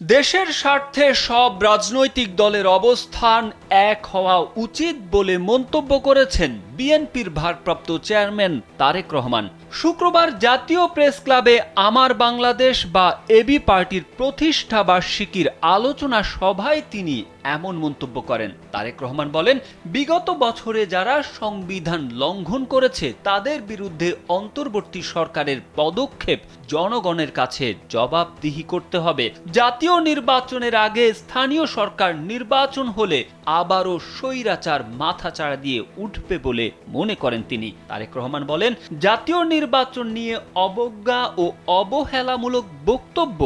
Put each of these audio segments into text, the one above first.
দেশের স্বার্থে সব রাজনৈতিক দলের অবস্থান এক হওয়া উচিত বলে মন্তব্য করেছেন বিএনপির ভারপ্রাপ্ত চেয়ারম্যান তারেক রহমান। শুক্রবার জাতীয় প্রেস ক্লাবে আমার বাংলাদেশ বা এবি পার্টির প্রতিষ্ঠা বার্ষিকীর আলোচনা সভায় তিনি এমন মন্তব্য করেন। তারেক রহমান বলেন, বিগত বছরে যারা সংবিধান লঙ্ঘন করেছে তাদের বিরুদ্ধে অন্তর্বর্তী সরকারের পদক্ষেপ জনগণের কাছে জবাবদিহি করতে হবে। জাতীয় নির্বাচনের আগে স্থানীয় সরকার নির্বাচন হলে আবারও স্বৈরাচার মাথাচাড়া দিয়ে উঠবে বলে মনে করেন তিনি। তারেক রহমান বলেন, জাতীয় নির্বাচন নিয়ে অবজ্ঞা ও অবহেলামূলক বক্তব্য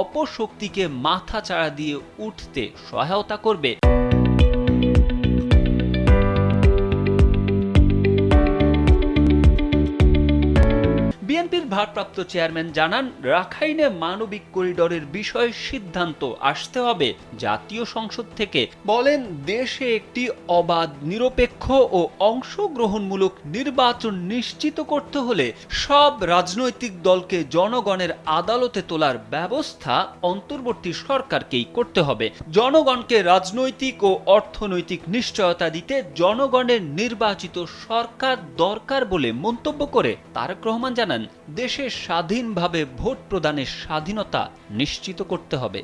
অপশক্তিকে মাথাচাড়া দিয়ে উঠতে সহায়তা করবে। বিএনপির ভারপ্রাপ্ত চেয়ারম্যান জানান, রাখাইনে মানবিক করিডোরের বিষয়ে সিদ্ধান্ত আসতে হবে জাতীয় সংসদ থেকে। বলেন, দেশে একটি অবাধ, নিরপেক্ষ ও অংশগ্রহণমূলক নির্বাচন নিশ্চিত করতে হলে সব রাজনৈতিক দলকে জনগণের আদালতে তোলার ব্যবস্থা অন্তর্বর্তী সরকারকেই করতে হবে। জনগণকে রাজনৈতিক ও অর্থনৈতিক নিশ্চয়তা দিতে জনগণের নির্বাচিত সরকার দরকার বলে মন্তব্য করে তারেক রহমান জানান, দেশে স্বাধীনভাবে ভোট প্রদানের স্বাধীনতা নিশ্চিত করতে হবে।